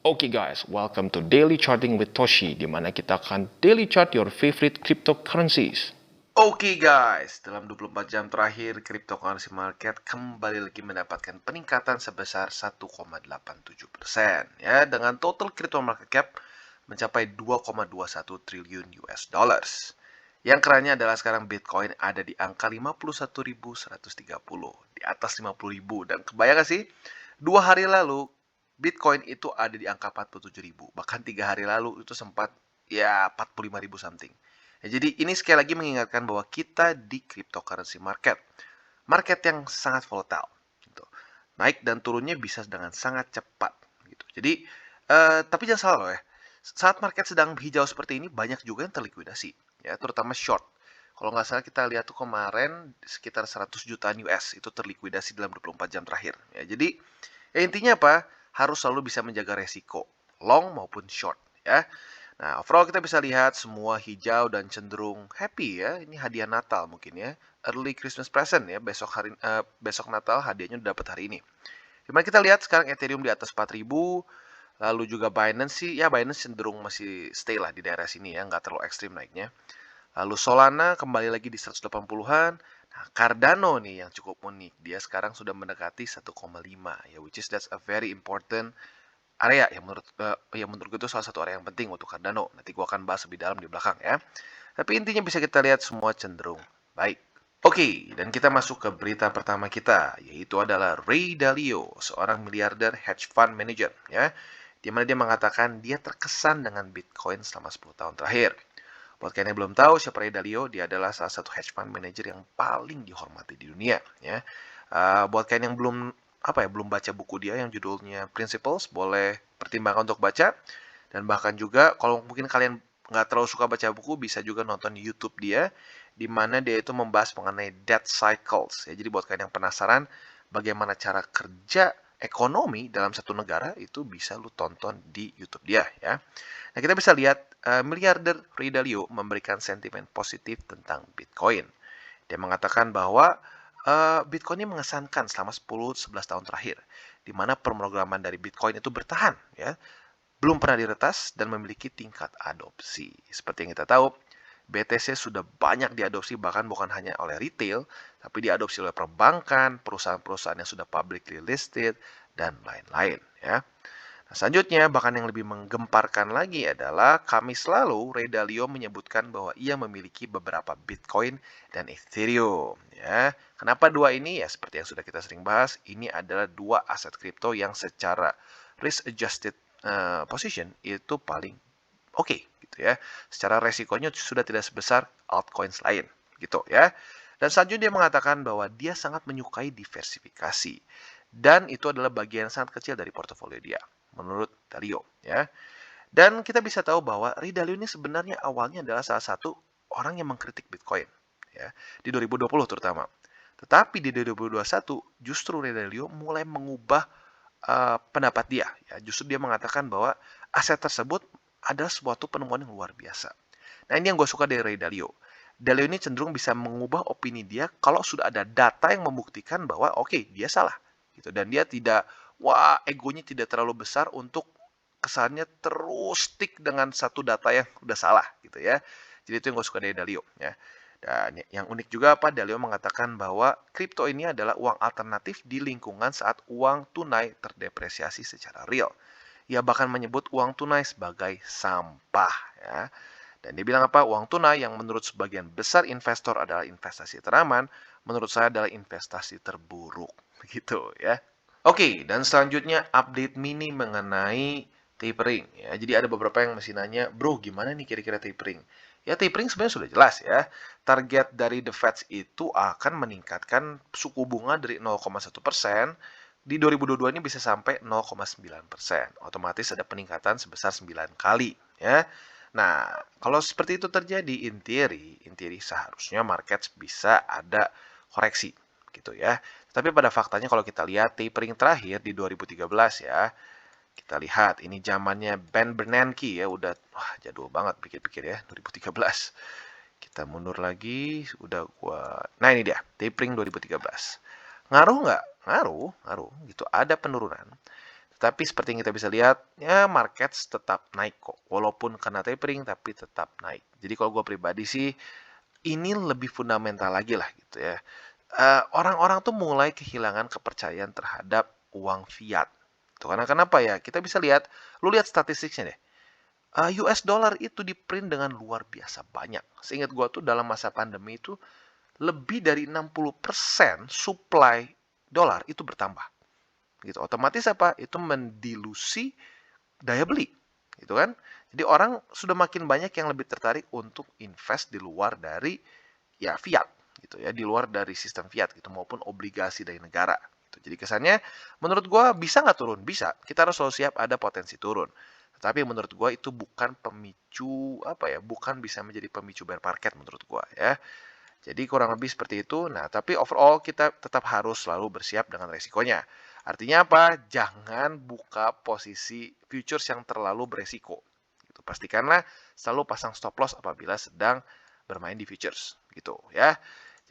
Oke guys, welcome to Daily Charting with Toshi, di mana kita akan daily chart your favorite cryptocurrencies. Oke guys, dalam 24 jam terakhir, cryptocurrency market kembali lagi mendapatkan peningkatan sebesar 1,87%, ya, dengan total crypto market cap mencapai 2,21 triliun US dollars. Yang kerennya adalah sekarang Bitcoin ada di angka 51.130, di atas 50.000, dan kebayang gak sih, 2 hari lalu Bitcoin itu ada di angka 47.000, bahkan 3 hari lalu itu sempat ya 45.000 something. Ya, jadi ini sekali lagi mengingatkan bahwa kita di cryptocurrency market yang sangat volatile, gitu. Naik dan turunnya bisa dengan sangat cepat, gitu. Jadi tapi jangan salah loh ya, saat market sedang hijau seperti ini banyak juga yang terlikuidasi, ya, terutama short. Kalau nggak salah kita lihat tuh kemarin sekitar 100 jutaan US itu terlikuidasi dalam 24 jam terakhir. Ya, jadi ya intinya apa? Harus selalu bisa menjaga resiko, long maupun short, ya. Nah, overall kita bisa lihat semua hijau dan cenderung happy ya. Ini hadiah Natal mungkin ya. Early Christmas present ya. Besok Natal hadiahnya udah dapat hari ini. Gimana kita lihat sekarang Ethereum di atas 4.000, lalu juga Binance sih, ya Binance cenderung masih stay lah di daerah sini ya, nggak terlalu ekstrim naiknya. Lalu Solana kembali lagi di 180-an. Nah, Cardano nih yang cukup unik. Dia sekarang sudah mendekati 1,5 ya, which is that's a very important area yang menurut gue itu salah satu area yang penting untuk Cardano. Nanti gue akan bahas lebih dalam di belakang ya. Tapi intinya bisa kita lihat semua cenderung baik. Oke, dan kita masuk ke berita pertama kita, yaitu adalah Ray Dalio, seorang miliarder hedge fund manager, ya, di mana dia mengatakan dia terkesan dengan Bitcoin selama 10 tahun terakhir. Buat kalian yang belum tahu siapa Ray Dalio, dia adalah salah satu hedge fund manager yang paling dihormati di dunia, ya. Buat kalian yang belum baca buku dia yang judulnya Principles, boleh pertimbangkan untuk baca. Dan bahkan juga kalau mungkin kalian nggak terlalu suka baca buku, bisa juga nonton YouTube dia, di mana dia itu membahas mengenai debt cycles. Ya, jadi buat kalian yang penasaran bagaimana cara kerja ekonomi dalam satu negara, itu bisa lu tonton di YouTube dia ya. Nah, kita bisa lihat miliarder Ray Dalio memberikan sentimen positif tentang Bitcoin. Dia mengatakan bahwa Bitcoin ini mengesankan selama 10-11 tahun terakhir, di mana pemrograman dari Bitcoin itu bertahan, ya, belum pernah diretas dan memiliki tingkat adopsi. Seperti yang kita tahu, BTC sudah banyak diadopsi bahkan bukan hanya oleh retail, tapi diadopsi oleh perbankan, perusahaan-perusahaan yang sudah publicly listed, dan lain-lain, ya. Nah, selanjutnya, bahkan yang lebih menggemparkan lagi adalah Kamis lalu, Ray Dalio menyebutkan bahwa ia memiliki beberapa Bitcoin dan Ethereum. Ya, kenapa dua ini? Ya, seperti yang sudah kita sering bahas, ini adalah dua aset kripto yang secara risk adjusted position itu paling oke, gitu ya. Secara resikonya sudah tidak sebesar altcoins lain, gitu ya. Dan selanjutnya dia mengatakan bahwa dia sangat menyukai diversifikasi. Dan itu adalah bagian sangat kecil dari portofolio dia, menurut Dalio, ya. Dan kita bisa tahu bahwa Ray Dalio ini sebenarnya awalnya adalah salah satu orang yang mengkritik Bitcoin, ya, di 2020 terutama. Tetapi di 2021 justru Ray Dalio mulai mengubah pendapat dia, ya. Justru dia mengatakan bahwa aset tersebut adalah suatu penemuan yang luar biasa. Nah, ini yang gue suka dari Ray Dalio. Dalio ini cenderung bisa mengubah opini dia kalau sudah ada data yang membuktikan bahwa oke, dia salah, gitu. Dan dia tidak, egonya tidak terlalu besar untuk kesannya terus stick dengan satu data yang udah salah, gitu ya. Jadi itu yang gue suka dari Dalio, ya. Dan yang unik juga apa, Dalio mengatakan bahwa kripto ini adalah uang alternatif di lingkungan saat uang tunai terdepresiasi secara real. Ia bahkan menyebut uang tunai sebagai sampah, ya. Dan dia bilang apa? Uang tunai yang menurut sebagian besar investor adalah investasi teraman, menurut saya adalah investasi terburuk. Begitu ya. Oke, dan selanjutnya update mini mengenai tapering ya. Jadi ada beberapa yang masih nanya, "Bro, gimana nih kira-kira tapering?" Ya, tapering sebenarnya sudah jelas ya. Target dari The Fed itu akan meningkatkan suku bunga dari 0,1% di 2022 ini bisa sampai 0,9%. Otomatis ada peningkatan sebesar 9 kali ya. Nah, kalau seperti itu terjadi, in theory seharusnya market bisa ada koreksi gitu ya. Tapi pada faktanya kalau kita lihat tapering terakhir di 2013 ya, kita lihat ini zamannya Ben Bernanke ya, udah jadul banget pikir-pikir ya, 2013. Kita mundur lagi, Nah, ini dia, tapering 2013. Ngaruh nggak? Ngaruh gitu. Ada penurunan. Tetapi seperti yang kita bisa lihat, ya markets tetap naik kok. Walaupun kena tapering, tapi tetap naik. Jadi kalau gue pribadi sih, ini lebih fundamental lagi lah gitu ya. Orang-orang tuh mulai kehilangan kepercayaan terhadap uang fiat. Tuh, karena kenapa ya? Kita bisa lihat, lu lihat statistiknya deh. US dollar itu di-print dengan luar biasa banyak. Seingat gua tuh dalam masa pandemi itu lebih dari 60% supply dolar itu bertambah. Gitu. Otomatis apa? Itu mendilusi daya beli. Gitu kan? Jadi orang sudah makin banyak yang lebih tertarik untuk invest di luar dari ya fiat gitu ya, di luar dari sistem fiat gitu maupun obligasi dari negara gitu. Jadi kesannya menurut gua bisa nggak turun? Bisa. Kita harus selalu siap ada potensi turun. Tetapi menurut gua itu bukan pemicu apa ya, bukan bisa menjadi pemicu bear market menurut gua ya. Jadi kurang lebih seperti itu. Nah, tapi overall kita tetap harus selalu bersiap dengan resikonya. Artinya apa? Jangan buka posisi futures yang terlalu beresiko. Gitu. Pastikanlah selalu pasang stop loss apabila sedang bermain di futures. Gitu ya.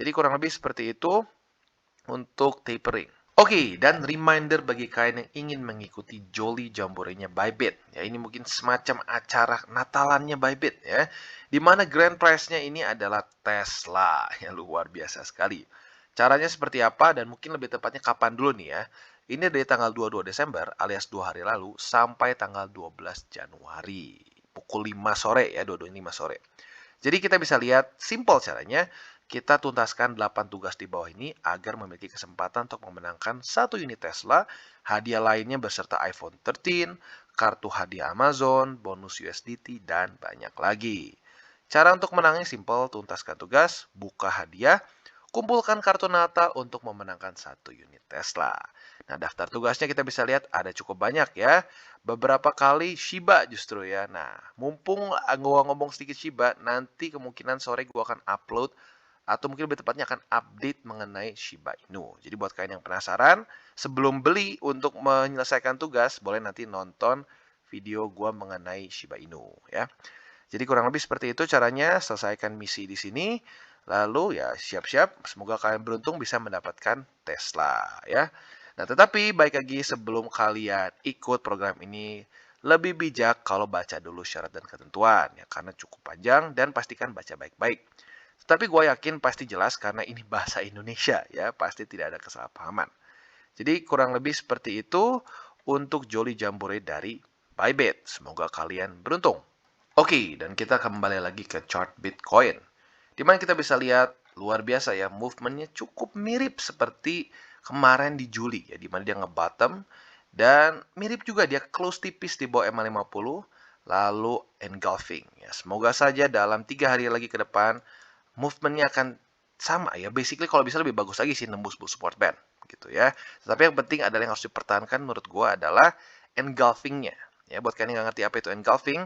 Jadi kurang lebih seperti itu untuk tapering. Oke, dan reminder bagi kalian yang ingin mengikuti Jolly Jamboree-nya Bybit. Ya, ini mungkin semacam acara Natalannya Bybit ya. Di mana grand prize-nya ini adalah Tesla. Ya, luar biasa sekali. Caranya seperti apa dan mungkin lebih tepatnya kapan dulu nih ya. Ini dari tanggal 22 Desember alias 2 hari lalu sampai tanggal 12 Januari. Pukul 5 sore ya, 22.5 sore. Jadi kita bisa lihat simple caranya, kita tuntaskan 8 tugas di bawah ini agar memiliki kesempatan untuk memenangkan 1 unit Tesla, hadiah lainnya beserta iPhone 13, kartu hadiah Amazon, bonus USDT, dan banyak lagi. Cara untuk menangnya simple, tuntaskan tugas, buka hadiah, kumpulkan kartu Nata untuk memenangkan 1 unit Tesla. Nah, daftar tugasnya kita bisa lihat ada cukup banyak ya. Beberapa kali Shiba justru ya. Nah, mumpung gua ngomong sedikit Shiba, nanti kemungkinan sore gua akan upload atau mungkin lebih tepatnya akan update mengenai Shiba Inu. Jadi buat kalian yang penasaran, sebelum beli untuk menyelesaikan tugas, boleh nanti nonton video gua mengenai Shiba Inu ya. Jadi kurang lebih seperti itu caranya, selesaikan misi di sini. Lalu ya siap-siap, semoga kalian beruntung bisa mendapatkan Tesla ya. Nah, tetapi baik lagi sebelum kalian ikut program ini, lebih bijak kalau baca dulu syarat dan ketentuan ya, karena cukup panjang dan pastikan baca baik-baik. Tetapi gue yakin pasti jelas karena ini bahasa Indonesia ya, pasti tidak ada kesalahpahaman. Jadi kurang lebih seperti itu untuk Jolly Jamboree dari Bybit. Semoga kalian beruntung. Oke, dan kita kembali lagi ke chart Bitcoin. Di mana kita bisa lihat luar biasa ya, movementnya cukup mirip seperti kemarin di Juli ya, di mana dia nge-bottom dan mirip juga dia close tipis di bawah MA50 lalu engulfing ya. Semoga saja dalam 3 hari lagi ke depan movementnya akan sama ya. Basically kalau bisa lebih bagus lagi sih nembus bull support band gitu ya. Tetapi yang penting adalah yang harus dipertahankan menurut gua adalah engulfingnya. Ya, buat kalian yang nggak ngerti apa itu engulfing,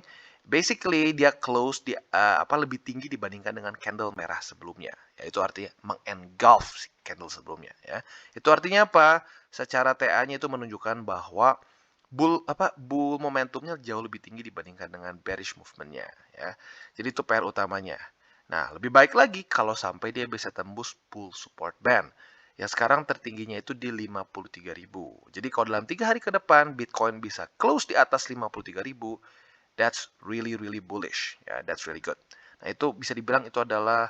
basically dia close di lebih tinggi dibandingkan dengan candle merah sebelumnya. Ya, itu artinya mengengulf si candle sebelumnya ya. Itu artinya apa? Secara TA-nya itu menunjukkan bahwa bull momentumnya jauh lebih tinggi dibandingkan dengan bearish movement-nya ya. Jadi itu PR utamanya. Nah, lebih baik lagi kalau sampai dia bisa tembus bull support band. Yang sekarang tertingginya itu di 53.000. Jadi kalau dalam 3 hari ke depan Bitcoin bisa close di atas 53.000, that's really really bullish. Ya, that's really good. Nah, itu bisa dibilang itu adalah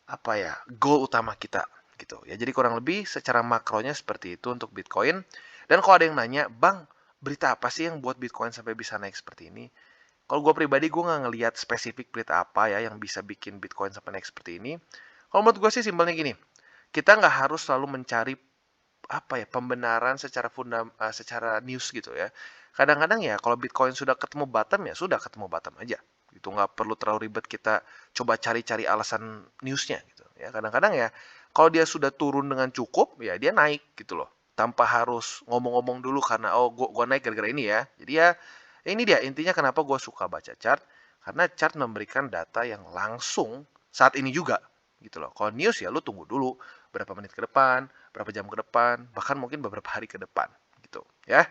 apa ya? Goal utama kita gitu. Ya, jadi kurang lebih secara makronya seperti itu untuk Bitcoin. Dan kalau ada yang nanya, "Bang, berita apa sih yang buat Bitcoin sampai bisa naik seperti ini?" Kalau gue pribadi, gue nggak ngelihat spesifik berita apa ya yang bisa bikin Bitcoin sampai naik seperti ini. Kalau menurut gue sih simpelnya gini, kita nggak harus selalu mencari apa ya pembenaran secara news gitu ya. Kadang-kadang ya kalau Bitcoin sudah ketemu bottom ya sudah ketemu bottom aja. Gitu nggak perlu terlalu ribet kita coba cari-cari alasan newsnya gitu ya. Kadang-kadang ya kalau dia sudah turun dengan cukup ya dia naik gitu loh. Tanpa harus ngomong-ngomong dulu karena oh gua naik gara-gara ini ya. Jadi ya ini dia intinya kenapa gue suka baca chart karena chart memberikan data yang langsung saat ini juga gitu loh. Kalau news ya lu tunggu dulu berapa menit ke depan, berapa jam ke depan, bahkan mungkin beberapa hari ke depan gitu ya.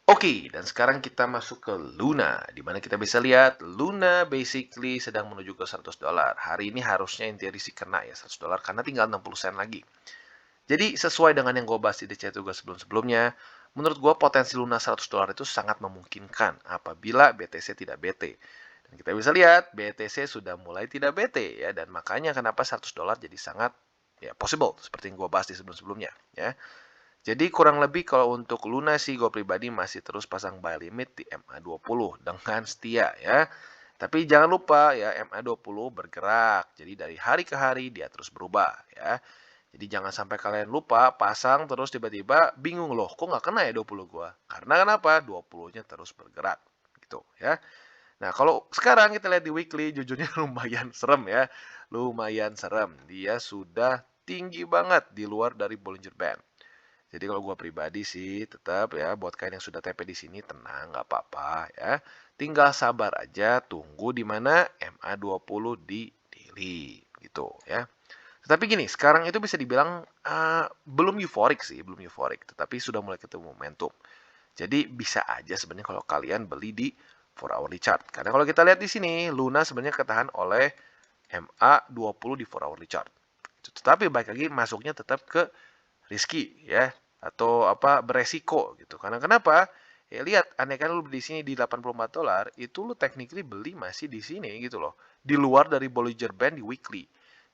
Oke, dan sekarang kita masuk ke Luna, di mana kita bisa lihat Luna basically sedang menuju ke $100. Hari ini harusnya in theory sih kena ya $100 karena tinggal 60 sen lagi. Jadi sesuai dengan yang gue bahas di DC Tugas sebelum-sebelumnya, menurut gua potensi Luna $100 itu sangat memungkinkan apabila BTC tidak bete. Dan kita bisa lihat BTC sudah mulai tidak bete ya, dan makanya kenapa $100 jadi sangat ya possible seperti yang gua bahas di sebelum-sebelumnya ya. Jadi kurang lebih kalau untuk Luna sih gue pribadi masih terus pasang buy limit di MA20 dengan setia ya. Tapi jangan lupa ya, MA20 bergerak. Jadi dari hari ke hari dia terus berubah ya. Jadi jangan sampai kalian lupa pasang terus tiba-tiba bingung loh, kok nggak kena ya 20 gua. Karena kenapa? 20-nya terus bergerak gitu ya. Nah, kalau sekarang kita lihat di weekly, jujurnya lumayan serem ya. Lumayan serem. Dia sudah tinggi banget di luar dari Bollinger Band. Jadi kalau gue pribadi sih tetap ya, buat kalian yang sudah TP di sini tenang, nggak apa-apa ya. Tinggal sabar aja, tunggu di mana MA20 di daily gitu ya. Tetapi gini, sekarang itu bisa dibilang belum euforik sih, belum euforik, tetapi sudah mulai ketemu momentum. Jadi bisa aja sebenarnya kalau kalian beli di 4 hourly chart. Karena kalau kita lihat di sini, Luna sebenarnya ketahan oleh MA20 di 4 hourly chart. Tetapi baik lagi masuknya tetap ke risky ya, atau apa, beresiko gitu. Karena kenapa? Ya lihat, andai kan lu beli di sini di $84, itu lu technically beli masih di sini gitu loh. Di luar dari Bollinger Band di weekly.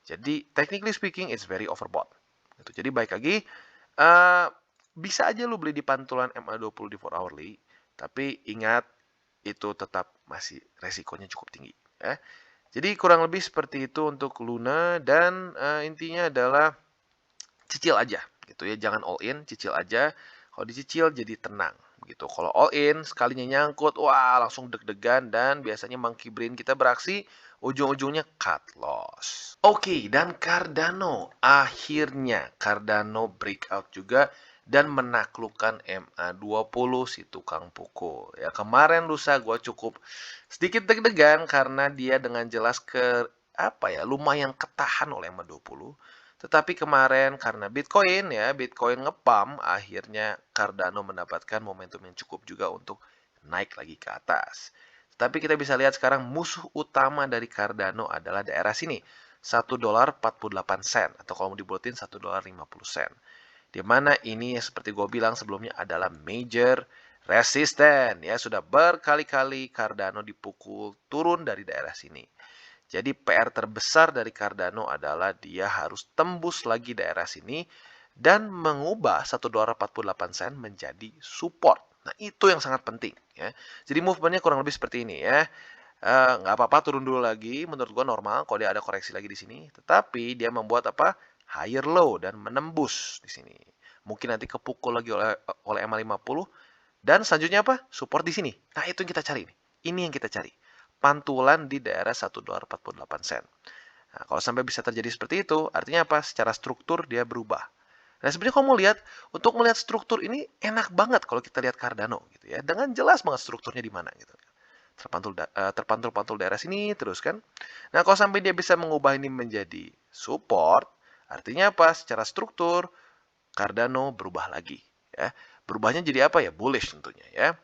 Jadi technically speaking it's very overbought. Gitu. Jadi baik lagi bisa aja lu beli di pantulan MA20 di 4 hourly, tapi ingat itu tetap masih resikonya cukup tinggi ya. Jadi kurang lebih seperti itu untuk Luna, dan intinya adalah cicil aja gitu ya, jangan all in, cicil aja. Kalau dicicil jadi tenang gitu. Kalau all in sekalinya nyangkut, wah langsung deg-degan, dan biasanya monkey brain kita beraksi, ujung-ujungnya cut loss. Oke, dan Cardano, akhirnya Cardano breakout juga dan menaklukkan MA20 si tukang pukul. Ya kemarin lusa gue cukup sedikit deg-degan karena dia dengan jelas lumayan ketahan oleh MA20. Tetapi kemarin karena Bitcoin ngepump, akhirnya Cardano mendapatkan momentum yang cukup juga untuk naik lagi ke atas. Tetapi kita bisa lihat sekarang musuh utama dari Cardano adalah daerah sini, $1.48, atau kalau mau dibuletin $1.50. Di mana ini seperti gue bilang sebelumnya adalah major resistance ya, sudah berkali-kali Cardano dipukul turun dari daerah sini. Jadi PR terbesar dari Cardano adalah dia harus tembus lagi daerah sini dan mengubah $1.48 menjadi support. Nah, itu yang sangat penting ya. Jadi movementnya kurang lebih seperti ini ya. Nggak apa-apa turun dulu lagi, menurut gua normal kalau dia ada koreksi lagi di sini. Tetapi dia membuat apa? Higher low dan menembus di sini. Mungkin nanti kepukul lagi oleh MA50, dan selanjutnya apa? Support di sini. Nah, itu yang kita cari nih. Ini yang kita cari. Pantulan di daerah $1.48. Nah, kalau sampai bisa terjadi seperti itu, artinya apa? Secara struktur dia berubah. Nah, sebenarnya kalau mau lihat, untuk melihat struktur ini enak banget kalau kita lihat Cardano gitu ya. Dengan jelas banget strukturnya di mana gitu. Terpantul-pantul daerah sini terus kan. Nah, kalau sampai dia bisa mengubah ini menjadi support, artinya apa? Secara struktur Cardano berubah lagi ya. Berubahnya jadi apa ya? Bullish tentunya ya.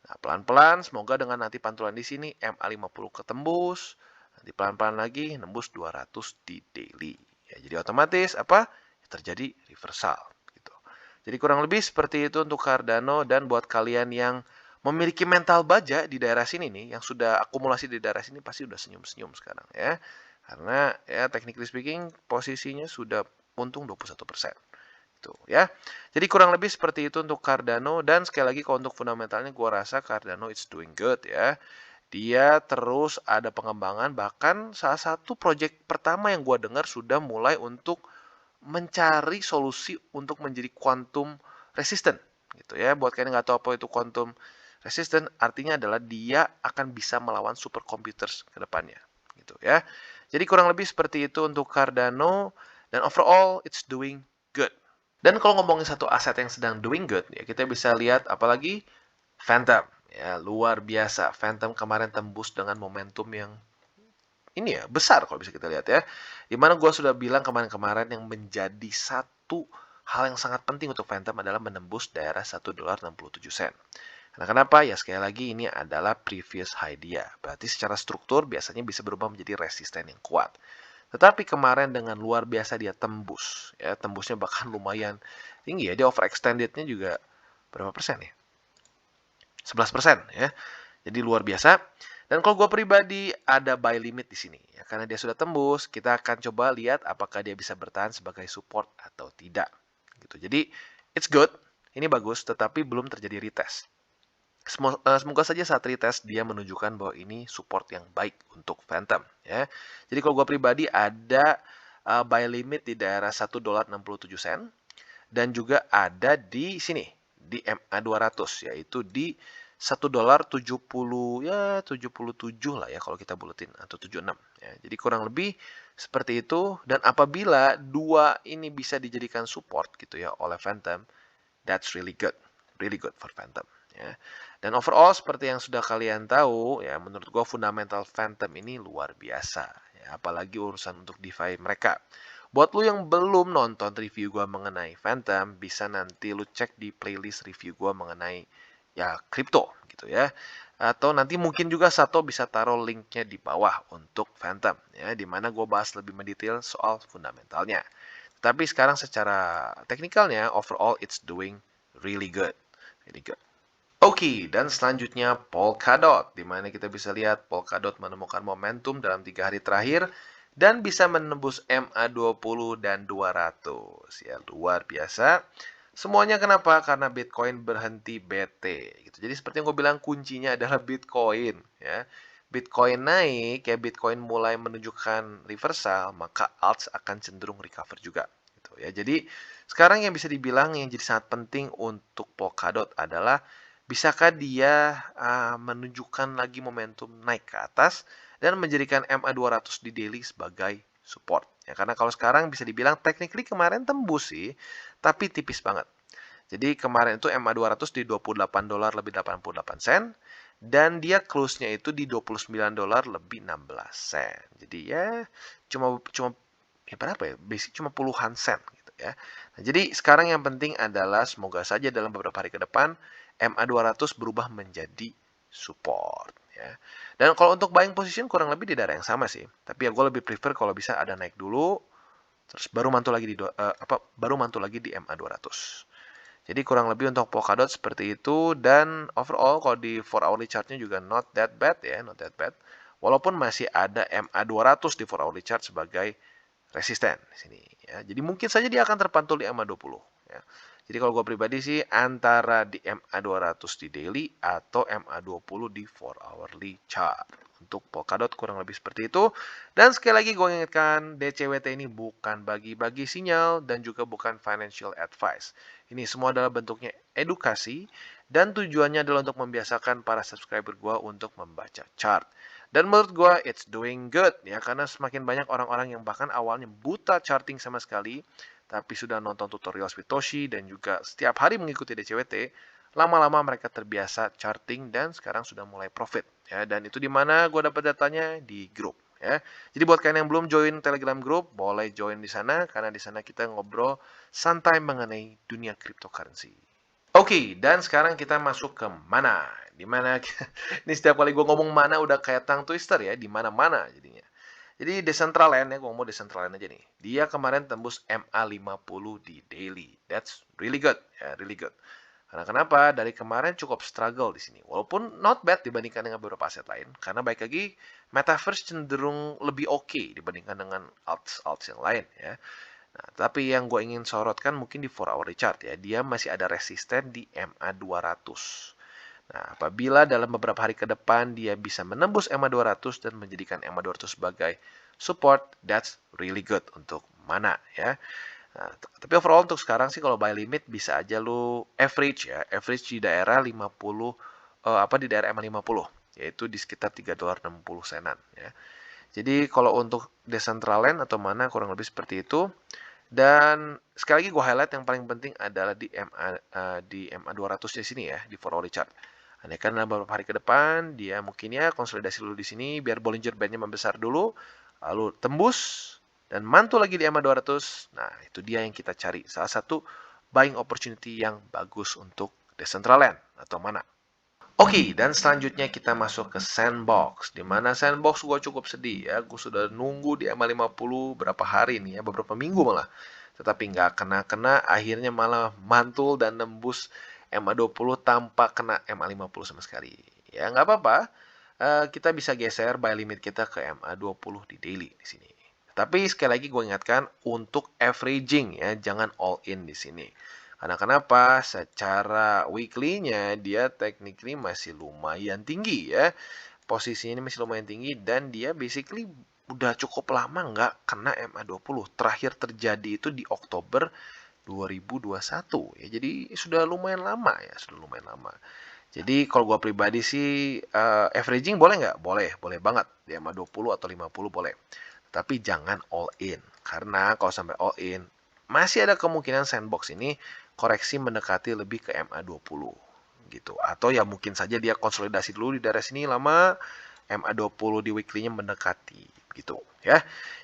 Nah, pelan-pelan semoga dengan nanti pantulan di sini MA50 ketembus, nanti pelan-pelan lagi nembus 200 di daily. Ya, jadi otomatis apa? Terjadi reversal gitu. Jadi kurang lebih seperti itu untuk Cardano, dan buat kalian yang memiliki mental baja di daerah sini nih, yang sudah akumulasi di daerah sini pasti udah senyum-senyum sekarang ya. Karena ya technically speaking posisinya sudah untung 21%. Gitu ya. Jadi kurang lebih seperti itu untuk Cardano, dan sekali lagi kalau untuk fundamentalnya gue rasa Cardano it's doing good ya. Dia terus ada pengembangan, bahkan salah satu project pertama yang gue dengar sudah mulai untuk mencari solusi untuk menjadi quantum resistant gitu ya. Buat kalian yang nggak tahu apa itu quantum resistant, artinya adalah dia akan bisa melawan supercomputers ke depannya gitu ya. Jadi kurang lebih seperti itu untuk Cardano, dan overall it's doing good. Dan kalau ngomongin satu aset yang sedang doing good, ya kita bisa lihat apalagi Phantom. Ya, luar biasa. Phantom kemarin tembus dengan momentum yang ini ya, besar kalau bisa kita lihat ya. Dimana gue sudah bilang kemarin-kemarin yang menjadi satu hal yang sangat penting untuk Phantom adalah menembus daerah $1.67. Karena kenapa? Ya sekali lagi ini adalah previous high dia. Berarti secara struktur biasanya bisa berubah menjadi resisten yang kuat. Tetapi kemarin dengan luar biasa dia tembus, ya tembusnya bahkan lumayan tinggi ya, dia overextendednya juga berapa persen ya? 11% ya. Jadi luar biasa. Dan kalau gue pribadi ada buy limit di sini ya, karena dia sudah tembus, kita akan coba lihat apakah dia bisa bertahan sebagai support atau tidak. Gitu. Jadi it's good, ini bagus, tetapi belum terjadi retest. Semoga saja saat retest dia menunjukkan bahwa ini support yang baik untuk Phantom ya. Jadi kalau gue pribadi ada buy limit di daerah $1.67 dan juga ada di sini di MA200 yaitu di $1.70 ya 77 lah ya kalau kita buletin atau 76 ya. Jadi kurang lebih seperti itu dan apabila dua ini bisa dijadikan support gitu ya oleh Phantom, that's really good for Phantom ya. Dan overall seperti yang sudah kalian tahu ya, menurut gua fundamental Phantom ini luar biasa ya, apalagi urusan untuk DeFi mereka. Buat lu yang belum nonton review gua mengenai Phantom, bisa nanti lu cek di playlist review gua mengenai ya kripto gitu ya. Atau nanti mungkin juga Sato bisa taruh linknya di bawah untuk Phantom ya, dimana gue bahas lebih mendetail soal fundamentalnya. Tapi sekarang secara teknikalnya overall it's doing really good. Oke, dan selanjutnya Polkadot, di mana kita bisa lihat Polkadot menemukan momentum dalam 3 hari terakhir dan bisa menembus MA20 dan 200. Ya, luar biasa. Semuanya kenapa? Karena Bitcoin berhenti BT. Gitu. Jadi seperti yang gue bilang, kuncinya adalah Bitcoin. Ya. Bitcoin naik, ya Bitcoin mulai menunjukkan reversal, maka alts akan cenderung recover juga. Gitu, ya. Jadi sekarang yang bisa dibilang yang jadi sangat penting untuk Polkadot adalah bisakah dia menunjukkan lagi momentum naik ke atas dan menjadikan MA200 di daily sebagai support. Ya, karena kalau sekarang bisa dibilang technically kemarin tembus sih, tapi tipis banget. Jadi kemarin itu MA200 di $28 lebih 88 sen dan dia close-nya itu di $29 lebih 16 sen. Jadi ya cuma ya berapa ya? Basic cuma puluhan sen gitu ya. Nah, jadi sekarang yang penting adalah semoga saja dalam beberapa hari ke depan MA200 berubah menjadi support ya. Dan kalau untuk buying position kurang lebih di daerah yang sama sih. Tapi ya gue lebih prefer kalau bisa ada naik dulu terus baru mantul lagi di MA200. Jadi kurang lebih untuk Polkadot seperti itu dan overall kalau di 4 hourly chartnya juga not that bad ya, not that bad. Walaupun masih ada MA200 di 4 hourly chart sebagai resisten di sini ya. Jadi mungkin saja dia akan terpantul di MA20 ya. Jadi kalau gue pribadi sih antara di MA200 di daily atau MA20 di 4 hourly chart. Untuk Polkadot kurang lebih seperti itu. Dan sekali lagi gue ingatkan, DCWT ini bukan bagi-bagi sinyal dan juga bukan financial advice. Ini semua adalah bentuknya edukasi dan tujuannya adalah untuk membiasakan para subscriber gue untuk membaca chart. Dan menurut gue it's doing good ya, karena semakin banyak orang-orang yang bahkan awalnya buta charting sama sekali, tapi sudah nonton tutorial with Toshi dan juga setiap hari mengikuti DCWT, lama-lama mereka terbiasa charting dan sekarang sudah mulai profit ya. Dan itu di mana gue dapat datanya di grup ya. Jadi buat kalian yang belum join Telegram group, boleh join di sana karena di sana kita ngobrol santai mengenai dunia cryptocurrency. Oke, dan sekarang kita masuk ke mana? Di mana ini setiap kali gue ngomong mana udah kayak tongue twister ya, di mana-mana jadinya. Jadi Decentraland ya, gue ngomong Decentraland aja nih. Dia kemarin tembus MA50 di daily. That's really good, ya, really good. Karena kenapa? Dari kemarin cukup struggle di sini. Walaupun not bad dibandingkan dengan beberapa aset lain. Karena baik lagi, Metaverse cenderung lebih oke dibandingkan dengan alts yang lain ya. Nah, tapi yang gue ingin sorotkan mungkin di 4 hourly chart ya. Dia masih ada resisten di MA200. Nah, apabila dalam beberapa hari ke depan dia bisa menembus MA200 dan menjadikan MA200 sebagai support, that's really good untuk mana ya. Nah, tapi overall untuk sekarang sih kalau buy limit bisa aja lu average ya, average di daerah 50 di daerah MA50 yaitu di sekitar $3.60 senan ya. Jadi kalau untuk Decentraland atau mana kurang lebih seperti itu. Dan sekali lagi gue highlight yang paling penting adalah di MA200 di sini ya, di 4 hourly chart. Andai kan dalam beberapa hari ke depan dia mungkin ya konsolidasi dulu di sini biar Bollinger Bandnya membesar dulu, lalu tembus dan mantul lagi di MA200. Nah, itu dia yang kita cari. Salah satu buying opportunity yang bagus untuk Decentraland atau mana. Oke, dan selanjutnya kita masuk ke Sandbox. Di mana Sandbox gue cukup sedih ya. Gue sudah nunggu di MA50 berapa hari nih ya, beberapa minggu malah. Tetapi nggak kena-kena, akhirnya malah mantul dan nembus MA20 tanpa kena MA50 sama sekali. Ya, nggak apa-apa. Kita bisa geser buy limit kita ke MA20 di daily di sini. Tapi sekali lagi gue ingatkan untuk averaging ya, jangan all in di sini. Karena kenapa? Secara weekly-nya dia technically masih lumayan tinggi ya. Posisinya ini masih lumayan tinggi dan dia basically udah cukup lama nggak kena MA20. Terakhir terjadi itu di Oktober 2021 ya. Jadi sudah lumayan lama ya, sudah lumayan lama. Jadi kalau gua pribadi sih averaging boleh nggak? Boleh, boleh banget. Di MA20 atau 50 boleh. Tapi jangan all in. Karena kalau sampai all in, masih ada kemungkinan sandbox ini koreksi mendekati lebih ke MA20 gitu. Atau ya mungkin saja dia konsolidasi dulu di daerah sini lama, MA20 di weekly-nya mendekati gitu ya.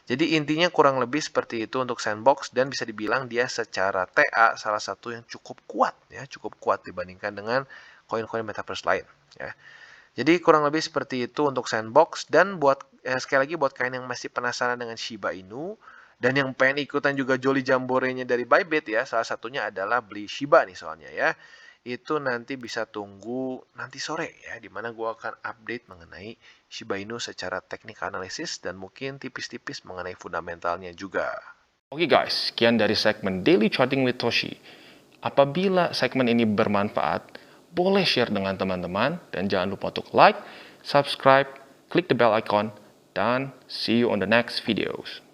Jadi intinya kurang lebih seperti itu untuk sandbox dan bisa dibilang dia secara TA salah satu yang cukup kuat ya, cukup kuat dibandingkan dengan koin-koin metaverse lain ya. Jadi kurang lebih seperti itu untuk sandbox dan buat sekali lagi buat kalian yang masih penasaran dengan Shiba Inu dan yang pengen ikutan juga Jolly Jambore-nya dari Bybit ya, salah satunya adalah beli Shiba nih soalnya ya. Itu nanti bisa tunggu nanti sore ya, dimana gue akan update mengenai Shiba Inu secara teknik analisis dan mungkin tipis-tipis mengenai fundamentalnya juga. Oke guys, sekian dari segmen Daily Charting with Toshi. Apabila segmen ini bermanfaat, boleh share dengan teman-teman dan jangan lupa untuk like, subscribe, klik the bell icon, dan see you on the next videos.